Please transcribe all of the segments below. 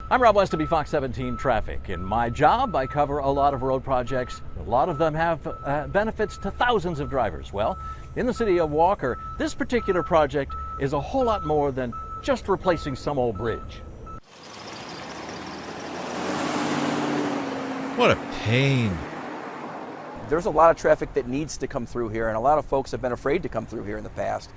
I'm Rob Westerby, Fox 17 Traffic. In my job, I cover a lot of road projects. A lot of them have benefits to thousands of drivers. Well, in the city of Walker, this particular project is a whole lot more than just replacing some old bridge. What a pain. There's a lot of traffic that needs to come through here, and a lot of folks have been afraid to come through here in the past.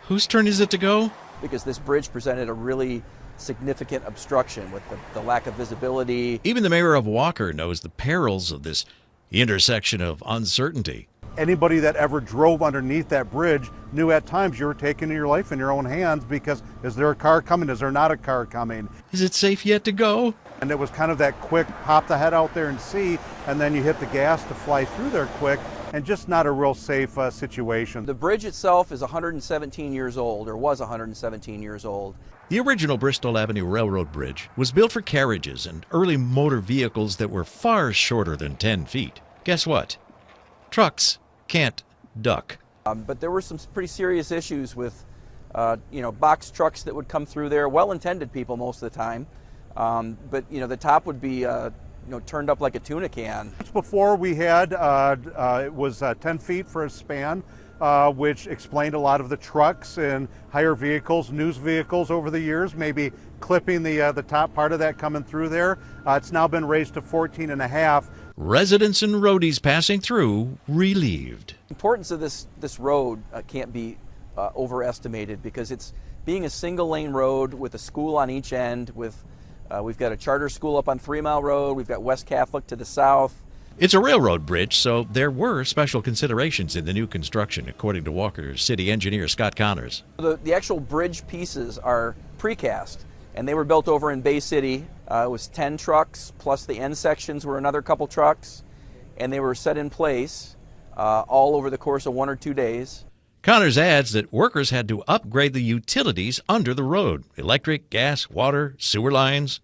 Whose turn is it to go? Because this bridge presented a really significant obstruction with the lack of visibility. Even the mayor of Walker knows the perils of this intersection of uncertainty. Anybody that ever drove underneath that bridge knew at times you were taking your life in your own hands because is there a car coming? Is there not a car coming? Is it safe yet to go? And it was kind of that quick pop the head out there and see, and then you hit the gas to fly through there quick, and just not a real safe situation. The bridge itself is 117 years old, or was 117 years old. The original Bristol Avenue Railroad Bridge was built for carriages and early motor vehicles that were far shorter than 10 feet. Guess what? Trucks can't duck. But there were some pretty serious issues with, box trucks that would come through there, well-intended people most of the time. But the top would be, turned up like a tuna can. Before we had, it was 10 feet for a span, which explained a lot of the trucks and higher vehicles, news vehicles over the years, maybe clipping the top part of that coming through there. It's now been raised to 14 and a half. Residents and roadies passing through relieved. The importance of this road can't be overestimated because it's being a single lane road with a school on each end. We've got a charter school up on 3 Mile Road. We've got West Catholic to the south. It's a railroad bridge, so there were special considerations in the new construction, according to Walker City engineer Scott Connors. The actual bridge pieces are precast, and they were built over in Bay City. It was 10 trucks, plus the end sections were another couple trucks, and they were set in place all over the course of 1 or 2 days. Connors adds that workers had to upgrade the utilities under the road: electric, gas, water, sewer lines.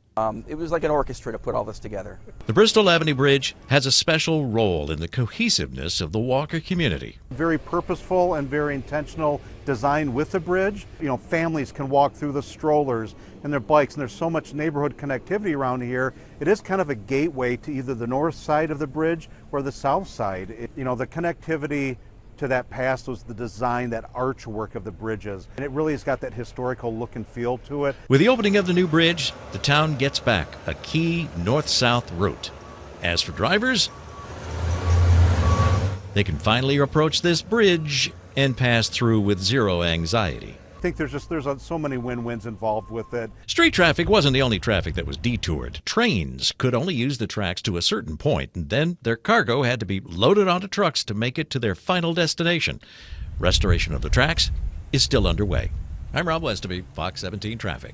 It was like an orchestra to put all this together. The Bristol Avenue Bridge has a special role in the cohesiveness of the Walker community. Very purposeful and very intentional design with the bridge. Families can walk through the strollers and their bikes, and there's so much neighborhood connectivity around here. It is kind of a gateway to either the north side of the bridge or the south side. The connectivity to that past was the design, that archwork of the bridges. And it really has got that historical look and feel to it. With the opening of the new bridge, the town gets back a key north-south route. As for drivers, they can finally approach this bridge and pass through with zero anxiety. I think there's so many win-wins involved with it. Street traffic wasn't the only traffic that was detoured. Trains could only use the tracks to a certain point, and then their cargo had to be loaded onto trucks to make it to their final destination. Restoration of the tracks is still underway. I'm Rob Westerby, Fox 17 Traffic.